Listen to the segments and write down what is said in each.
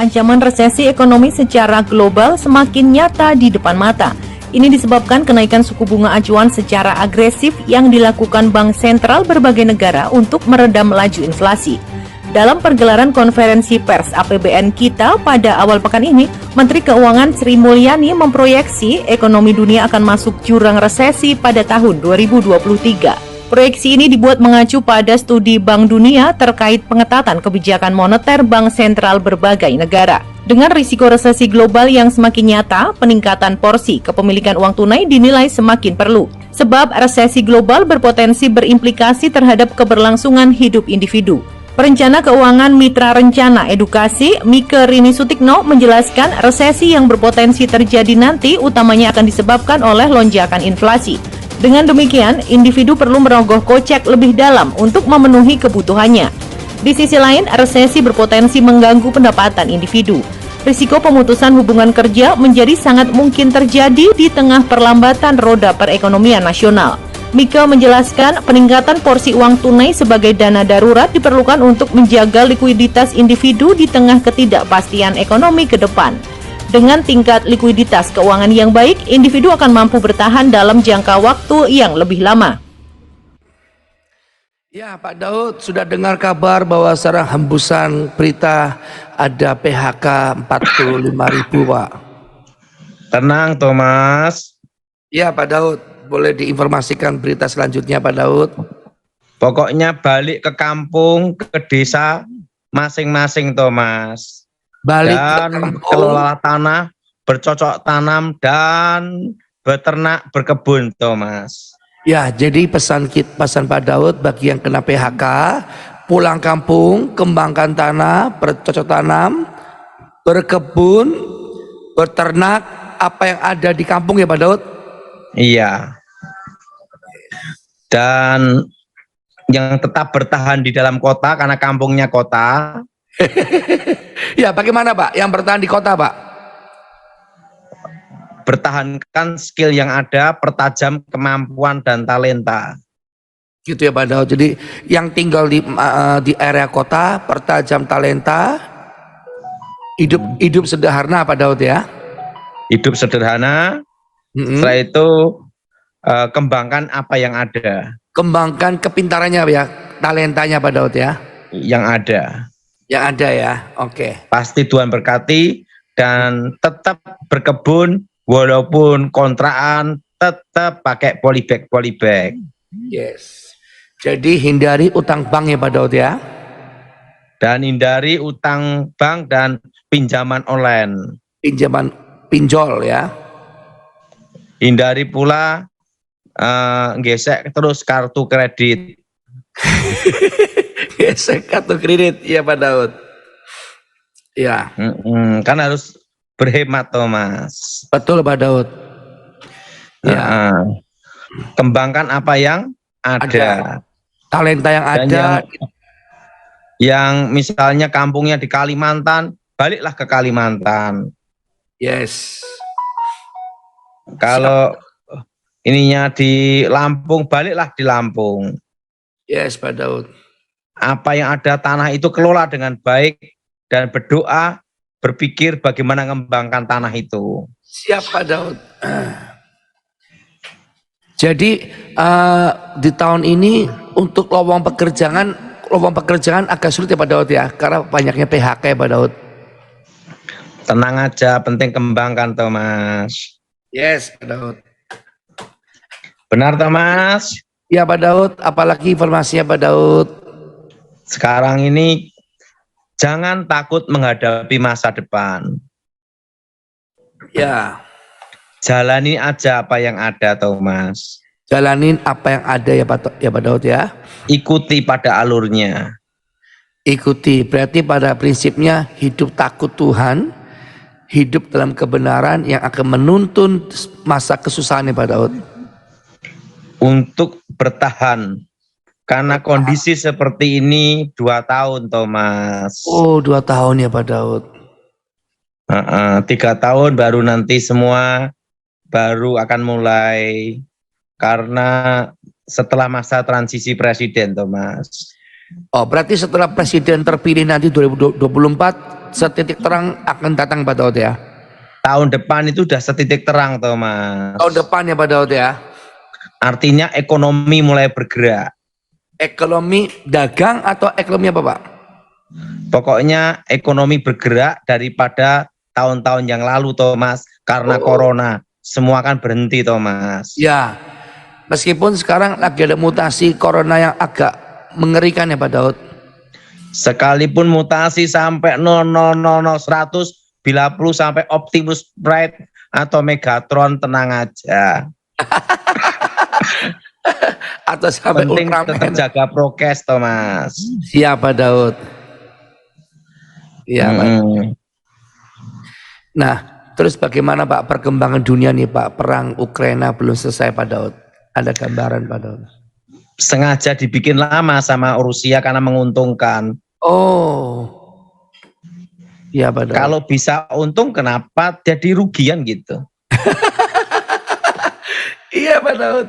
Ancaman resesi ekonomi secara global semakin nyata di depan mata. Ini disebabkan kenaikan suku bunga acuan secara agresif yang dilakukan bank sentral berbagai negara untuk meredam laju inflasi. Dalam pergelaran konferensi pers APBN kita pada awal pekan ini, Menteri Keuangan Sri Mulyani memproyeksi ekonomi dunia akan masuk jurang resesi pada tahun 2023. Proyeksi ini dibuat mengacu pada studi Bank Dunia terkait pengetatan kebijakan moneter bank sentral berbagai negara. Dengan risiko resesi global yang semakin nyata, peningkatan porsi kepemilikan uang tunai dinilai semakin perlu. Sebab resesi global berpotensi berimplikasi terhadap keberlangsungan hidup individu. Perencana Keuangan Mitra Rencana Edukasi, Mike Rini Sutikno, menjelaskan resesi yang berpotensi terjadi nanti utamanya akan disebabkan oleh lonjakan inflasi. Dengan demikian, individu perlu merogoh kocek lebih dalam untuk memenuhi kebutuhannya. Di sisi lain, resesi berpotensi mengganggu pendapatan individu. Risiko pemutusan hubungan kerja menjadi sangat mungkin terjadi di tengah perlambatan roda perekonomian nasional. Mika menjelaskan peningkatan porsi uang tunai sebagai dana darurat diperlukan untuk menjaga likuiditas individu di tengah ketidakpastian ekonomi ke depan. Dengan tingkat likuiditas keuangan yang baik, individu akan mampu bertahan dalam jangka waktu yang lebih lama. Ya, Pak Daud, sudah dengar kabar bahwa sekarang hembusan berita ada PHK 45.000, Pak. Tenang, Thomas. Ya, Pak Daud, boleh diinformasikan berita selanjutnya, Pak Daud? Pokoknya balik ke kampung, ke desa masing-masing, Thomas. Balik Dan kelola tanah, bercocok tanam, dan beternak, berkebun, Thomas. Ya, jadi pesan Pak Daud bagi yang kena PHK, pulang kampung, kembangkan tanah, bercocok tanam, berkebun, beternak, apa yang ada di kampung ya Pak Daud? Iya. Dan yang tetap bertahan di dalam kota karena kampungnya kota. Ya, bagaimana Pak? Yang bertahan di kota, Pak? Bertahankan skill yang ada, pertajam kemampuan dan talenta. Gitu ya Pak Daud. Jadi yang tinggal di area kota, pertajam talenta, hidup sederhana Pak Daud ya. Hidup sederhana. Setelah itu kembangkan apa yang ada. Kembangkan kepintarannya ya, talentanya Pak Daud ya. Yang ada. Yang ada ya, oke. Pasti Tuhan berkati dan tetap berkebun walaupun kontraan, tetap pakai polybag. Yes. Jadi hindari utang bank ya Pak Daud ya. Dan hindari utang bank dan pinjaman online. Pinjol ya. Hindari pula gesek terus kartu kredit. Gesek kartu kredit ya Pak Daud. Ya. Kan harus berhemat, Thomas. Betul Pak Daud. Ya. Kembangkan apa yang ada. Talenta yang dan ada. Yang misalnya kampungnya di Kalimantan, baliklah ke Kalimantan. Yes. Kalau ininya di Lampung, baliklah di Lampung. Yes Pak Daud. Apa yang ada tanah itu kelola dengan baik dan berdoa, berpikir bagaimana mengembangkan tanah itu. Siap Pak Daud. Jadi di tahun ini untuk lowong pekerjaan agak sulit ya Pak Daud ya, karena banyaknya PHK ya Pak Daud. Tenang aja, penting kembangkan, Thomas. Yes Pak Daud. Benar, Thomas? Ya Pak Daud, apalagi informasinya Pak Daud? Sekarang ini jangan takut menghadapi masa depan. Ya. Jalani aja apa yang ada, Thomas. Jalanin apa yang ada ya Pak Daud ya. Ikuti pada alurnya. Ikuti, berarti pada prinsipnya hidup takut Tuhan, hidup dalam kebenaran yang akan menuntun masa kesusahan ya Pak Daud. Untuk bertahan. Karena kondisi seperti ini 2 tahun, Thomas. Oh, 2 tahun ya Pak Daud. 3 tahun baru nanti semua baru akan mulai. Karena setelah masa transisi presiden, Thomas. Oh, berarti setelah presiden terpilih nanti 2024 setitik terang akan datang Pak Daud ya. Tahun depan itu udah setitik terang toh Mas. Tahun depan ya Pak Daud ya. Artinya ekonomi mulai bergerak. Ekonomi dagang atau ekonomi apa Pak? Pokoknya ekonomi bergerak daripada tahun-tahun yang lalu toh Mas. Karena corona semua kan berhenti toh Mas. Ya, meskipun sekarang lagi ada mutasi corona yang agak mengerikan ya Pak Daud. Sekalipun mutasi sampai 100 bila perlu sampai Optimus Prime atau Megatron, tenang aja. Atau sampai Penting tetap Ultraman. jaga prokes toh Mas. Siap Pak Daud. Iya Pak. Nah, terus bagaimana Pak perkembangan dunia nih Pak? Perang Ukraina belum selesai Pak Daud. Ada gambaran Pak Daud? Sengaja dibikin lama sama Rusia karena menguntungkan. Oh, iya Pak Daud. Kalau bisa untung kenapa jadi rugian gitu. Iya Pak Daud.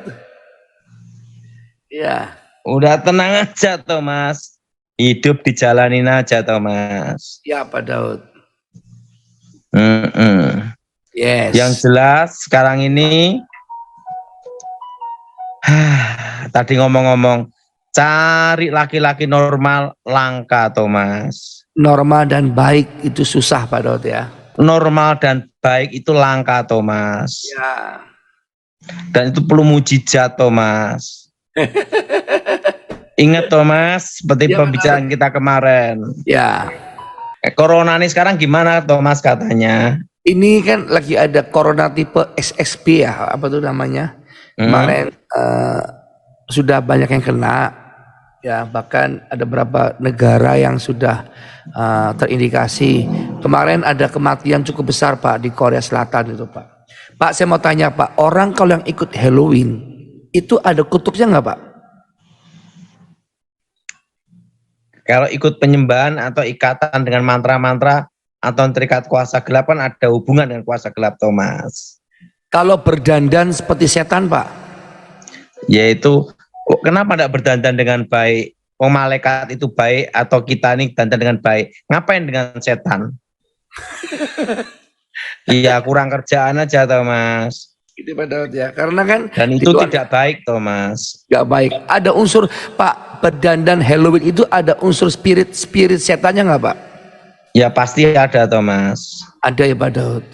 Iya. Udah tenang aja toh Mas. Hidup dijalanin aja toh Mas. Iya Pak Daud. Yes. Yang jelas sekarang ini tadi ngomong-ngomong cari laki-laki normal langka toh Mas. Normal dan baik itu susah Pak Daud ya. Normal dan baik itu langka toh Mas. Ya. Dan itu perlu mujizat toh Mas. Ingat toh Mas, seperti Ya, pembicaraan kita kemarin. Ya. Corona ini sekarang gimana toh Mas katanya? Ini kan lagi ada corona tipe XXB ya, apa tuh namanya? Kemarin sudah banyak yang kena, ya bahkan ada beberapa negara yang sudah terindikasi. Kemarin ada kematian cukup besar Pak di Korea Selatan itu Pak. Pak saya mau tanya Pak, orang kalau yang ikut Halloween itu ada kutubnya nggak Pak? Kalau ikut penyembahan atau ikatan dengan mantra-mantra atau terikat kuasa gelap kan ada hubungan dengan kuasa gelap Thomas. Kalau berdandan seperti setan Pak? Yaitu kenapa tidak berdandan dengan baik? Malaikat itu baik atau kita ini dandan dengan baik? Ngapain dengan setan? Iya kurang kerjaan aja Thomas. Itu Pak Daud ya, karena kan dan itu tidak baik Thomas. Gak baik. Ada unsur Pak berdandan Halloween itu ada unsur spirit setannya nggak Pak? Ya pasti ada Thomas. Ada ya Pak Daud.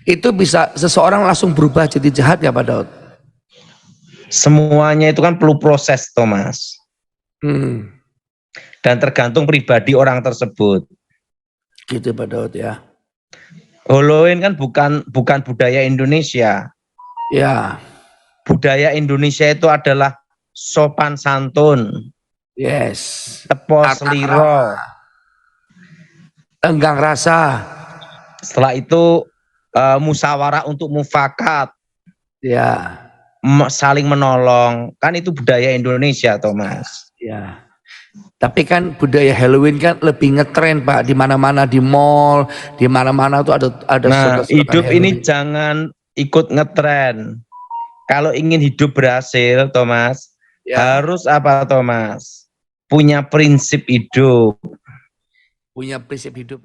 Itu bisa seseorang langsung berubah jadi jahat ya Pak Daud? Semuanya itu kan perlu proses Thomas. Dan tergantung pribadi orang tersebut. Gitu Pak Daud ya. Halloween kan bukan budaya Indonesia. Ya. Budaya Indonesia itu adalah sopan santun. Yes. Tepos liro. Tenggang rasa. Setelah itu musyawarah untuk mufakat. Ya. Saling menolong. Kan itu budaya Indonesia Thomas. Ya. Tapi kan budaya Halloween kan lebih ngetren Pak, di mana-mana di mall, di mana-mana tuh ada Nah, hidup Halloween. ini jangan ikut ngetren. Kalau ingin hidup berhasil, Thomas, harus apa Thomas? Punya prinsip hidup. Punya prinsip hidup.